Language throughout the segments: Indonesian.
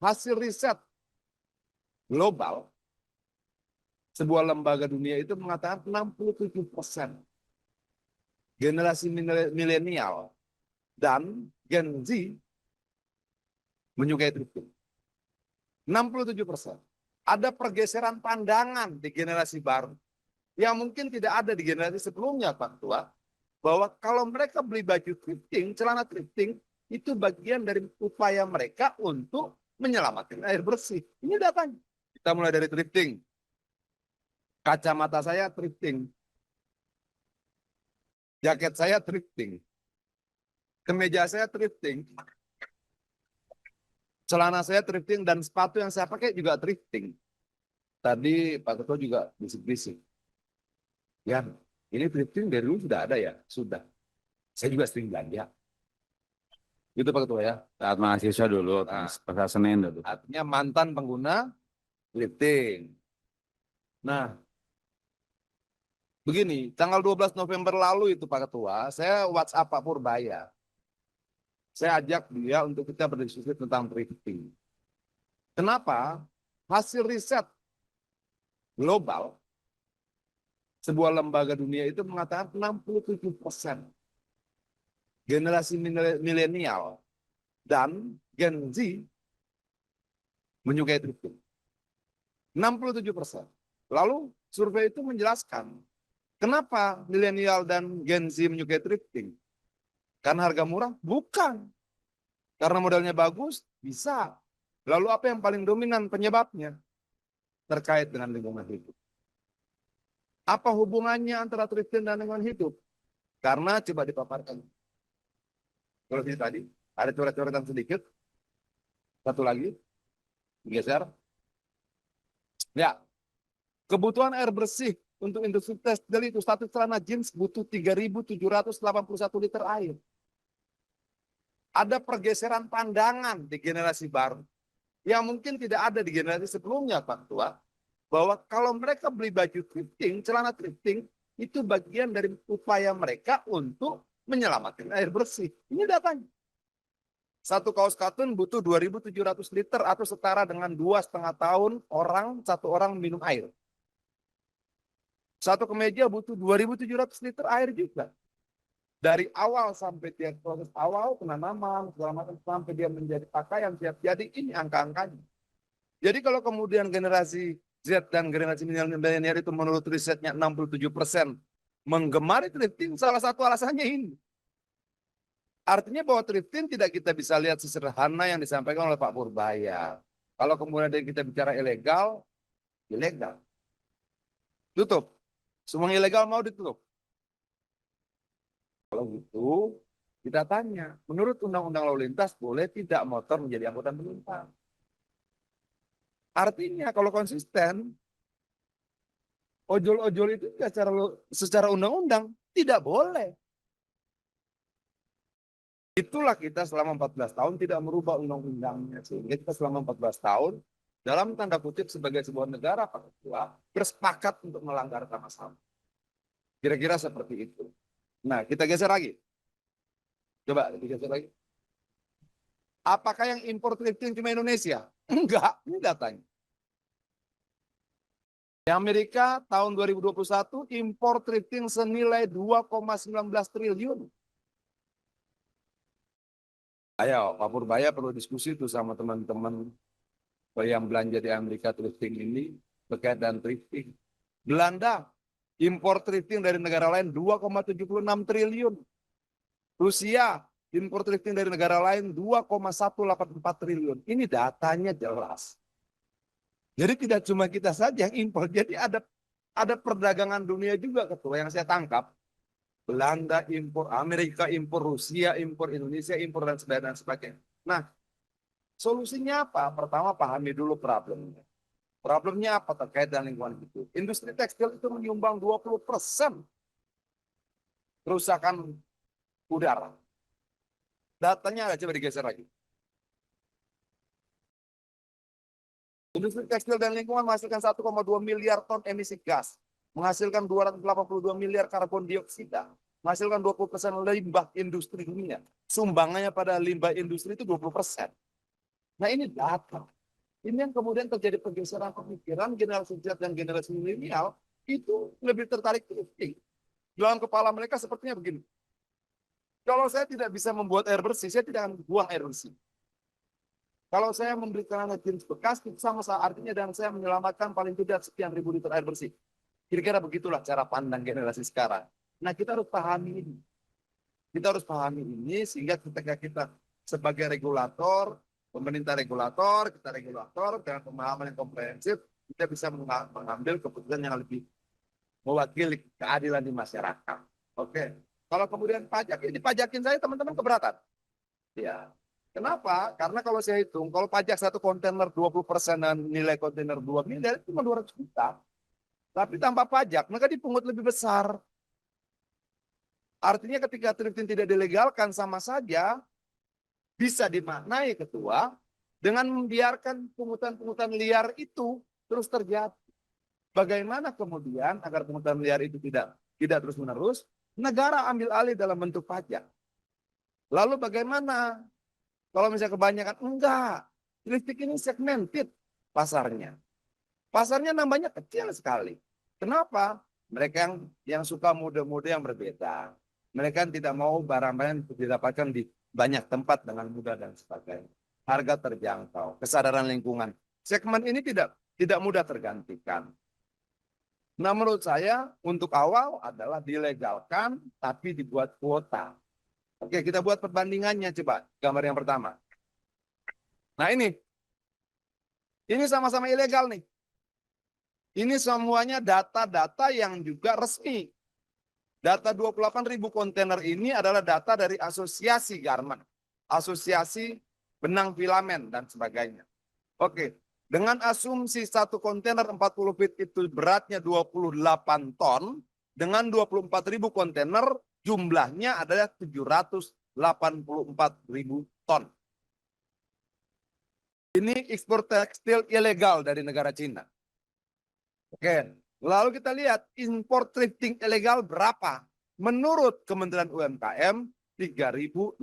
hasil riset global, sebuah lembaga dunia itu mengatakan 67% generasi milenial dan Gen Z menyukai thrifting. 67%. Ada pergeseran pandangan di generasi baru yang mungkin tidak ada di generasi sebelumnya, Pak Tua, bahwa kalau mereka beli baju thrifting, celana thrifting, itu bagian dari upaya mereka untuk menyelamatkan air bersih. Ini datanya. Kita mulai dari thrifting. Kacamata saya thrifting. Jaket saya thrifting. Kemeja saya thrifting. Celana saya thrifting dan sepatu yang saya pakai juga thrifting. Tadi Pak Ketua juga bisik-bisik. Ya, ini thrifting dari dulu sudah ada ya? Sudah. Saya juga sering belanja. Gitu Pak Ketua ya. Saat mahasiswa dulu, pasar Senen dulu. Artinya mantan pengguna thrifting. Nah, begini, tanggal 12 November lalu itu Pak Ketua, saya WhatsApp Pak Purbaya. Saya ajak dia untuk kita berdiskusi tentang thrifting. Kenapa? Hasil riset global, sebuah lembaga dunia itu mengatakan 67% generasi milenial dan Gen Z menyukai thrifting. 67%. Lalu survei itu menjelaskan kenapa milenial dan Gen Z menyukai thrifting. Karena harga murah? Bukan. Karena modalnya bagus? Bisa. Lalu apa yang paling dominan penyebabnya? Terkait dengan lingkungan hidup. Apa hubungannya antara thrifting dan lingkungan hidup? Karena coba dipaparkan. Kalau ini tadi, ada coret-coretan sedikit. Satu lagi. Geser. Ya. Kebutuhan air bersih untuk industri tekstil itu satu celana jeans butuh 3.781 liter air. Ada pergeseran pandangan di generasi baru yang mungkin tidak ada di generasi sebelumnya, Pak Tua, bahwa kalau mereka beli baju thrifting, celana thrifting, itu bagian dari upaya mereka untuk menyelamatkan air bersih. Ini datanya. Satu kaos katun butuh 2.700 liter atau setara dengan 2,5 tahun satu orang minum air. Satu kemeja butuh 2.700 liter air juga. Dari awal sampai dia proses awal, penanaman, segala macam, sampai dia menjadi pakaian siap jadi, ini angka-angkanya. Jadi kalau kemudian generasi Z dan generasi milenial itu menurut risetnya 67% menggemari thrifting, salah satu alasannya ini. Artinya bahwa thrifting tidak kita bisa lihat sesederhana yang disampaikan oleh Pak Purbaya. Kalau kemudian kita bicara ilegal, ilegal. Tutup. Semua ilegal mau ditutup. Kalau gitu, kita tanya, menurut Undang-Undang Lalu Lintas, boleh tidak motor menjadi angkutan penumpang? Artinya kalau konsisten, ojol-ojol itu secara undang-undang tidak boleh. Itulah kita selama 14 tahun tidak merubah undang-undangnya. Sehingga kita selama 14 tahun, dalam tanda kutip sebagai sebuah negara Pak Ketua, bersepakat untuk melanggar sama-sama. Kira-kira seperti itu. Nah, kita geser lagi. Coba digeser lagi. Apakah yang impor thrifting cuma Indonesia? Enggak, ini datanya. Di Amerika tahun 2021 impor thrifting senilai 2,19 triliun. Ayo, Pak Purbaya perlu diskusi tuh sama teman-teman yang belanja di Amerika thrifting ini terkait dengan thrifting. Belanda impor thrifting dari negara lain 2,76 triliun. Rusia impor thrifting dari negara lain 2,184 triliun. Ini datanya jelas. Jadi tidak cuma kita saja yang impor. Jadi ada perdagangan dunia juga Ketua yang saya tangkap. Belanda impor, Amerika impor, Rusia impor, Indonesia impor dan sebagainya. Nah, solusinya apa? Pertama pahami dulu problemnya. Problemnya apa terkait dengan lingkungan hidup? Industri tekstil itu menyumbang 20% kerusakan udara. Datanya ada, coba digeser lagi. Industri tekstil dan lingkungan menghasilkan 1,2 miliar ton emisi gas, menghasilkan 282 miliar karbon dioksida, menghasilkan 20% limbah industri dunia. Sumbangannya pada limbah industri itu 20%. Nah ini data. Ini yang kemudian terjadi pergeseran pemikiran generasi Z dan generasi milenial itu lebih tertarik thrifting. Dalam kepala mereka sepertinya begini. Kalau saya tidak bisa membuat air bersih, saya tidak akan buang air bersih. Kalau saya membeli celana jeans bekas, itu sama artinya dan saya menyelamatkan paling tidak sekian ribu liter air bersih. Kira-kira begitulah cara pandang generasi sekarang. Nah, kita harus pahami ini. Kita harus pahami ini sehingga ketika kita sebagai regulator, pemerintah regulator, kita regulator dengan pemahaman yang komprehensif, kita bisa mengambil keputusan yang lebih mewakili keadilan di masyarakat. Oke. Kalau kemudian pajak, ini pajakin saya teman-teman keberatan. Ya. Kenapa? Karena kalau saya hitung, kalau pajak satu kontainer 20% dan nilai kontainer 2 miliar, itu cuma 200 juta. Tapi tanpa pajak, mereka dipungut lebih besar. Artinya ketika thrifting tidak dilegalkan sama saja, bisa dimaknai ketua, dengan membiarkan pungutan-pungutan liar itu terus terjadi. Bagaimana kemudian agar pungutan liar itu tidak terus-menerus, negara ambil alih dalam bentuk pajak. Lalu bagaimana kalau misalnya kebanyakan? Enggak. Thrifting ini segmented pasarnya. Pasarnya nambahnya kecil sekali. Kenapa? Mereka yang suka mode-mode yang berbeda. Mereka tidak mau barang-barang didapatkan di banyak tempat dengan mudah dan sebagainya. Harga terjangkau, kesadaran lingkungan. Segmen ini tidak mudah tergantikan. Nah, menurut saya untuk awal adalah dilegalkan tapi dibuat kuota. Oke, kita buat perbandingannya coba. Gambar yang pertama. Nah, ini sama-sama ilegal nih. Ini semuanya data-data yang juga resmi. Data 28.000 kontainer ini adalah data dari asosiasi garment, asosiasi benang filamen dan sebagainya. Oke, dengan asumsi satu kontainer 40 feet itu beratnya 28 ton, dengan 24.000 kontainer jumlahnya adalah 784.000 ton. Ini ekspor tekstil ilegal dari negara Cina. Oke, lalu kita lihat impor thrifting ilegal berapa? Menurut Kementerian UMKM 3.600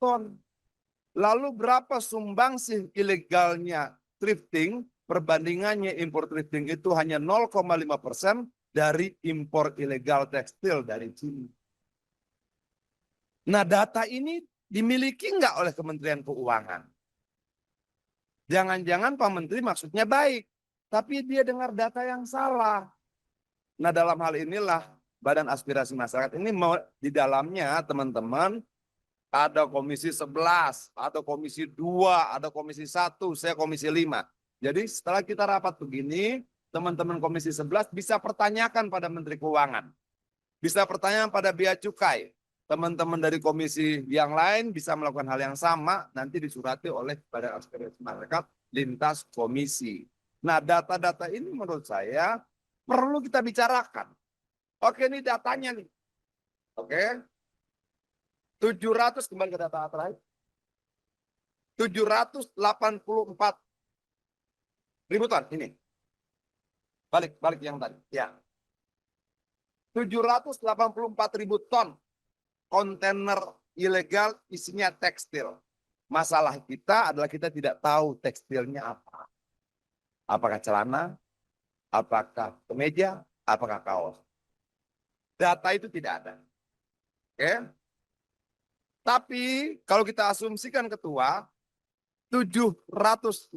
ton. Lalu berapa sumbangsih ilegalnya thrifting? Perbandingannya impor thrifting itu hanya 0,5% dari impor ilegal tekstil dari Cina. Nah, data ini dimiliki nggak oleh Kementerian Keuangan? Jangan-jangan Pak Menteri maksudnya baik, tapi dia dengar data yang salah. Nah, dalam hal inilah Badan Aspirasi Masyarakat ini di dalamnya teman-teman ada komisi 11, ada komisi 2, ada komisi 1, saya komisi 5. Jadi setelah kita rapat begini, teman-teman komisi 11 bisa pertanyakan pada Menteri Keuangan. Bisa pertanyaan pada Bea Cukai. Teman-teman dari komisi yang lain bisa melakukan hal yang sama, nanti disurati oleh Badan Aspirasi Masyarakat lintas komisi. Nah, data-data ini menurut saya perlu kita bicarakan. Oke, ini datanya nih. Oke. 700 kembali ke data terakhir. 784 ribu ton ini. Balik yang tadi. Ya. 784 ribu ton kontainer ilegal isinya tekstil. Masalah kita adalah kita tidak tahu tekstilnya apa. Apakah celana, apakah kemeja, apakah kaos. Data itu tidak ada. Oke. Tapi kalau kita asumsikan ketua, 784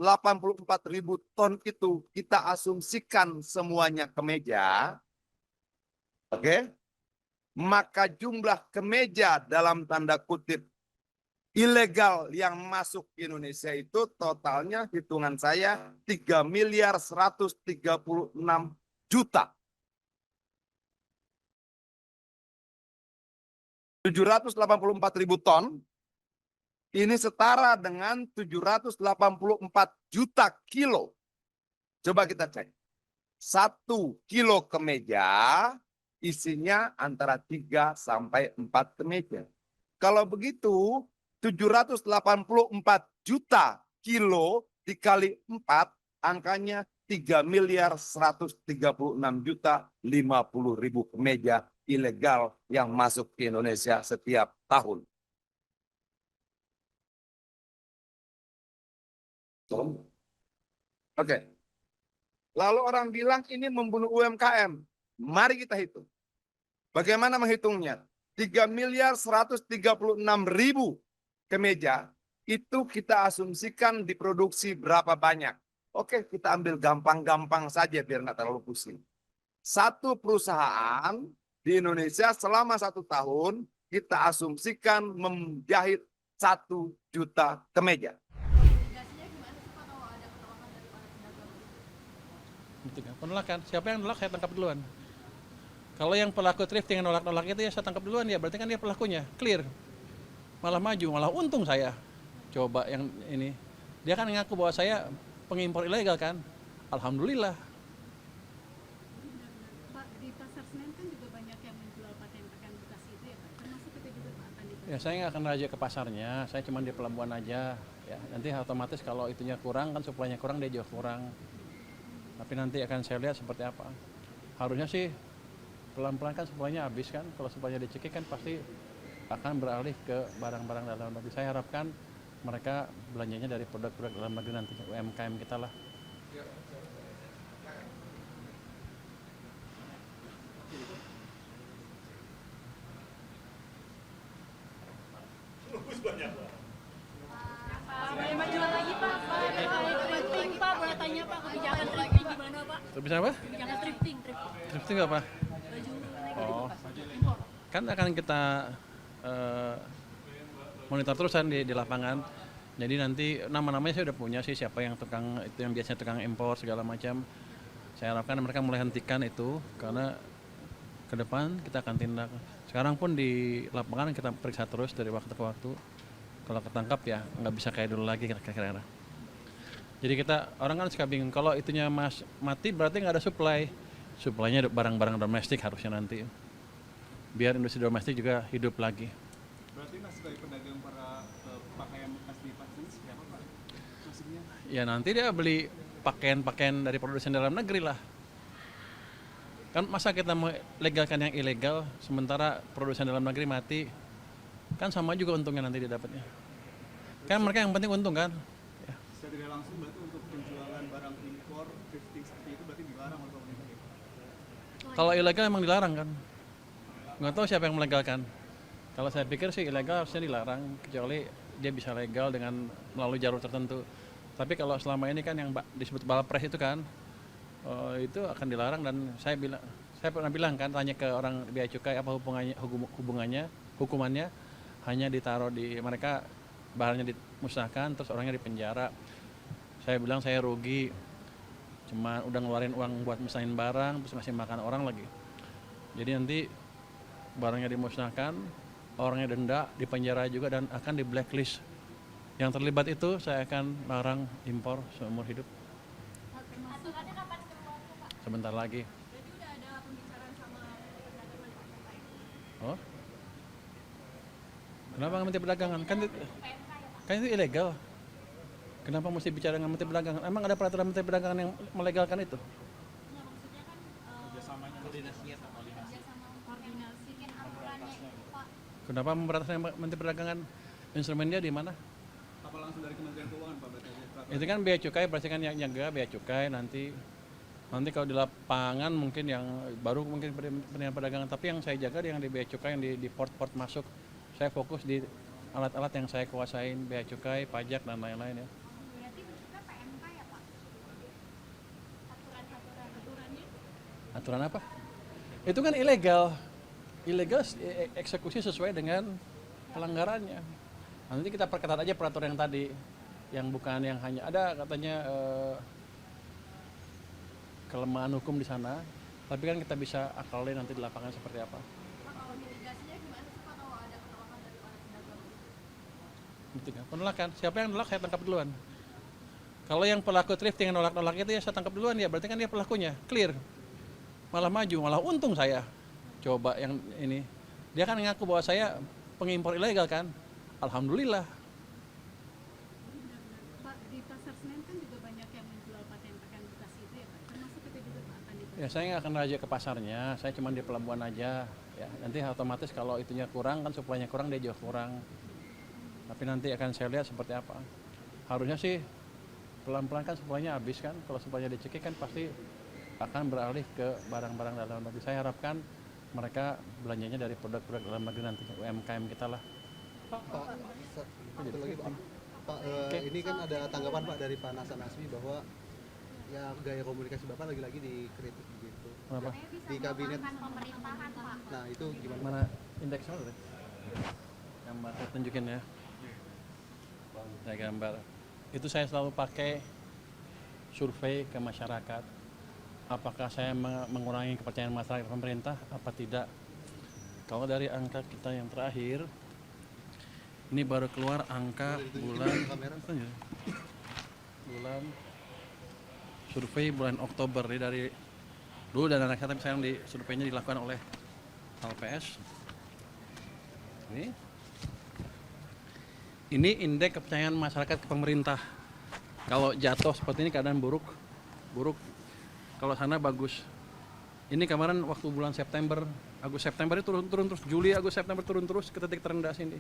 ribu ton itu kita asumsikan semuanya kemeja. Oke. Maka jumlah kemeja dalam tanda kutip ilegal yang masuk ke Indonesia itu totalnya hitungan saya 3 miliar 136 juta. 784 ribu ton ini setara dengan 784 juta kilo. Coba kita cek. 1 kilo kemeja isinya antara 3 sampai 4 kemeja. Kalau begitu 784 juta kilo dikali 4 angkanya 3 miliar 136 juta 50 ribu kemeja ilegal yang masuk ke Indonesia setiap tahun. Oke. Lalu orang bilang ini membunuh UMKM. Mari kita hitung. Bagaimana menghitungnya? 3.136.000 kemeja itu kita asumsikan diproduksi berapa banyak. Oke, kita ambil gampang-gampang saja biar nggak terlalu pusing. Satu perusahaan di Indonesia selama 1 tahun kita asumsikan menjahit 1 juta kemeja. Penolakan, siapa yang nolak saya tangkap duluan. Kalau yang pelaku thrifting yang nolak-nolak itu ya saya tangkap duluan ya, berarti kan dia pelakunya, clear. Malah maju, malah untung saya. Coba yang ini, dia kan ngaku bahwa saya pengimpor ilegal kan, alhamdulillah. Pak, di pasar Senen kan juga banyak yang menjual pakaian-pakaian bekas itu ya Pak, termasuk itu juga Pak akan dibantu. Ya saya nggak akan raja ke pasarnya, saya cuma di pelabuhan aja. Ya, nanti otomatis kalau itunya kurang kan suplainya kurang dia jual kurang. Tapi nanti akan saya lihat seperti apa. Harusnya sih pelan-pelan kan suplainya habis kan. Kalau suplainya dicekik kan pasti akan beralih ke barang-barang dalam negeri. Saya harapkan mereka belanjanya dari produk-produk dalam negeri nanti, UMKM kita lah. Boleh maju lagi Pak, thrifting Pak, boleh tanya Pak kebijakan thrifting gimana Pak? Terus bisa apa? Kebijakan thrifting. Thrifting apa? Baju Oh, impor. kan akan kita monitor terus kan di lapangan. Jadi nanti nama-namanya saya udah punya sih, siapa yang tukang itu yang biasanya tukang impor segala macam. Saya harapkan mereka mulai hentikan itu karena ke depan kita akan tindak. Sekarang pun di lapangan kita periksa terus dari waktu ke waktu. Kalau ketangkap ya nggak bisa kayak dulu lagi kira-kira. Jadi kita orang kan suka bingung kalau itunya mati berarti nggak ada supply. Supply-nya barang-barang domestik harusnya nanti. Biar industri domestik juga hidup lagi. Berarti nasib dari pedagang para pakaian bekas di pasar ini siapa Pak? Nasibnya? Ya nanti dia beli pakaian-pakaian dari produsen dalam negeri lah. Kan masa kita mau legalkan yang ilegal sementara produsen dalam negeri mati, kan sama juga untungnya nanti dia dapatnya. Kan mereka yang penting untung kan. Ya. Secara tidak langsung berarti untuk penjualan barang impor thrifting seperti itu berarti dilarang oleh pemerintah ya? Kalau ilegal emang dilarang kan. Nggak tahu siapa yang melegalkan. Kalau saya pikir sih ilegal harusnya dilarang kecuali dia bisa legal dengan melalui jalur tertentu. Tapi kalau selama ini kan yang disebut balpres itu kan itu akan dilarang dan saya pernah bilang kan tanya ke orang bea cukai apa hukumannya hanya ditaruh di mereka bahannya dimusnahkan terus orangnya dipenjara. Saya bilang saya rugi cuma udah ngeluarin uang buat musnahin barang terus ngasih makan orang lagi. Jadi nanti barangnya dimusnahkan, orangnya denda, dipenjara juga dan akan di blacklist. Yang terlibat itu saya akan larang impor seumur hidup. Aturannya kapan keluarnya Pak? Sebentar lagi. Berarti udah ada pembicaraan sama pedagang Pak? Oh? Kenapa nggak Menteri Perdagangan? Kan itu ilegal. Kenapa mesti bicara dengan Menteri Perdagangan? Emang ada peraturan Menteri Perdagangan yang melegalkan itu? Nggak, maksudnya kan Kerjasamanya koordinasinya sama kerjasama koordinasi kan aturannya itu Pak. Kenapa memberantasnya Menteri Perdagangan? Instrumen dia di mana? apa langsung dari Kementerian Keuangan Pak berarti aja peraturan? Itu kan bea cukai pasti kan yang jaga bea cukai nanti kalau di lapangan mungkin yang baru mungkin Kementerian Perdagangan tapi yang saya jaga yang di bea cukai yang di port-port masuk saya fokus di alat-alat yang saya kuasain bea cukai pajak dan lain-lain ya. Berarti juga PMK ya Pak? Aturannya? Aturan apa? Itu kan ilegal eksekusi sesuai dengan pelanggarannya. Nanti kita perketat aja peraturan yang tadi yang bukan yang hanya ada katanya kelemahan hukum di sana tapi kan kita bisa akalin nanti di lapangan seperti apa. Pak, kalau mitigasinya gimana sih Pak kalau ada penolakan dari para pedagang? Penolakan, siapa yang nolak saya tangkap duluan. Kalau yang pelaku thrifting yang nolak-nolak itu ya saya tangkap duluan ya, berarti kan dia pelakunya, clear. Malah maju, malah untung saya. Coba yang ini, dia kan ngaku bahwa saya pengimpor ilegal kan, alhamdulillah. Pak, di pasar Senen kan juga banyak yang menjual pakaian-pakaian bekas itu ya Pak, termasuk itu juga Pak akan dibantu. Ya saya nggak akan raja ke pasarnya, saya cuma di pelabuhan aja. Ya, nanti otomatis kalau itunya kurang kan suplainya kurang dia jual kurang. Tapi nanti akan saya lihat seperti apa. Harusnya sih pelan-pelan kan supply-nya habis kan. Kalau supply-nya dicekik kan pasti akan beralih ke barang-barang dalam negeri. Saya harapkan mereka belanjanya dari produk-produk dalam negeri nanti, UMKM kita lah. Pak, satu lagi Pak. Pak, ini kan ada tanggapan Pak dari Pak Nasan Asmi bahwa ya gaya komunikasi Bapak lagi-lagi dikritik gitu. Kenapa? Di kabinet. pemerintahan Pak. Nah, itu gimana? Mana indeksnya dulu? Gambar saya tunjukin ya. Saya gambar. Itu saya selalu pakai survei ke masyarakat. Apakah saya mengurangi kepercayaan masyarakat ke pemerintah apa tidak? Kalau dari angka kita yang terakhir, ini baru keluar angka bulan survei bulan Oktober ini dari dulu dan anak saya, tapi sekarang di surveinya dilakukan oleh LPS. Ini indeks kepercayaan masyarakat ke pemerintah. Kalau jatuh seperti ini keadaan buruk. Kalau sana bagus. Ini kemarin waktu bulan September, Agustus September itu turun terus, Juli Agustus September turun terus ke titik terendah sini.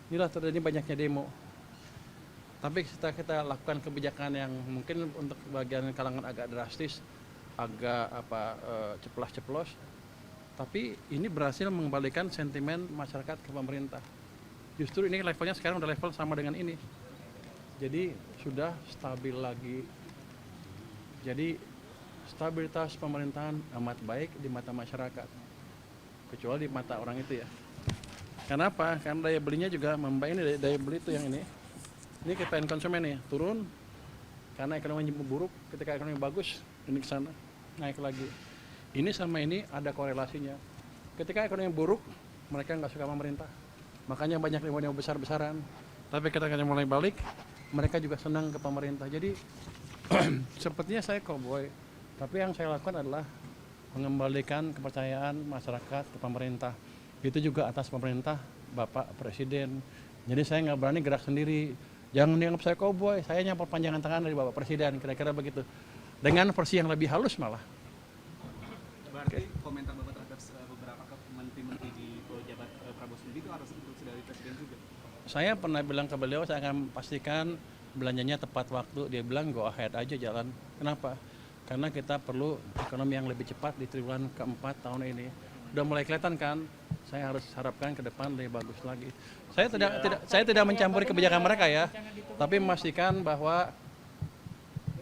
Inilah terjadi banyaknya demo. Tapi kita lakukan kebijakan yang mungkin untuk bagian kalangan agak drastis, agak ceplas-ceplos. Tapi ini berhasil mengembalikan sentimen masyarakat ke pemerintah. Justru ini levelnya sekarang udah level sama dengan ini. Jadi sudah stabil lagi. Jadi stabilitas pemerintahan amat baik di mata masyarakat. Kecuali di mata orang itu ya. Kenapa? Karena daya belinya juga membaik. Ini daya beli itu yang ini. Ini kepercayaan konsumen nih turun karena ekonomi buruk. Ketika ekonomi bagus ini ke sana naik lagi. Ini sama ini ada korelasinya. Ketika ekonomi buruk mereka nggak suka pemerintah. Makanya banyak demo besar-besaran. Tapi ketika mulai balik mereka juga senang ke pemerintah. Jadi sepertinya saya cowboy. Tapi yang saya lakukan adalah mengembalikan kepercayaan masyarakat ke pemerintah. Itu juga atas pemerintah Bapak Presiden. Jadi saya nggak berani gerak sendiri. Jangan dianggap saya cowboy, saya hanya perpanjangan tangan dari Bapak Presiden, kira-kira begitu. Dengan versi yang lebih halus malah. Berarti komentar Bapak terhadap beberapa menteri-menteri di jabat Prabowo sendiri itu harus instruksi dari Presiden juga? Saya pernah bilang ke beliau, saya akan pastikan belanjanya tepat waktu. Dia bilang go ahead aja jalan. Kenapa? Karena kita perlu ekonomi yang lebih cepat di triwulan keempat tahun ini. Udah mulai kelihatan kan? Saya harus harapkan ke depan lebih bagus lagi. Saya tidak mencampuri kebijakan mereka ya, tapi memastikan bahwa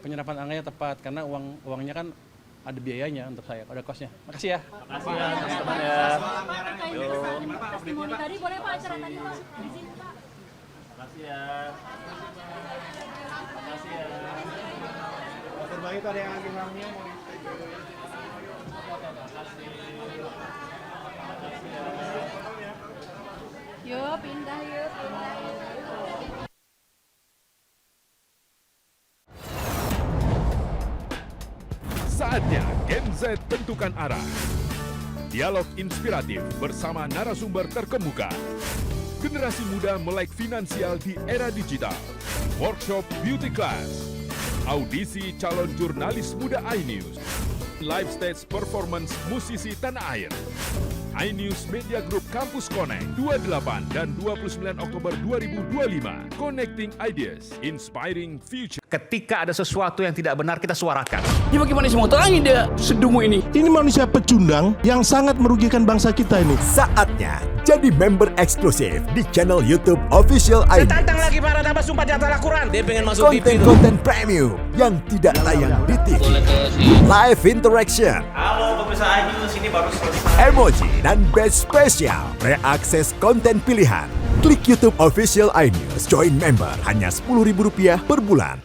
penyerapan anggarannya tepat karena uangnya kan ada biayanya untuk saya, ada kosnya. Makasih ya. Makasih ya. Testimoni tadi boleh Pak acara tadi Pak. Di sini Pak. Makasih ya. Berbagi itu ada yang lagi ngomongnya mau Yuk pindah yuk. Saatnya Gen Z tentukan arah. Dialog inspiratif bersama narasumber terkemuka. Generasi muda melek finansial di era digital. Workshop beauty class. Audisi calon jurnalis muda iNews. Live stage performance musisi tanah air. iNews Media Group Campus Connect 28 dan 29 Oktober 2025. Connecting Ideas, Inspiring Future. Ketika ada sesuatu yang tidak benar, kita suarakan. Ya bagaimana semua terangin dia sedungu ini? Ini manusia pecundang yang sangat merugikan bangsa kita ini. Saatnya jadi member eksklusif di channel YouTube Official iNews. Tantang lagi para tambah sumpah di atas Al-Quran. Dia pengen masuk TV. Konten premium yang tidak tayang di TV. Live interaction. Halo pemirsa iNews, ini baru selesai. Emoji dan badge spesial. Reakses konten pilihan. Klik YouTube Official iNews. Join member hanya Rp10.000 per bulan.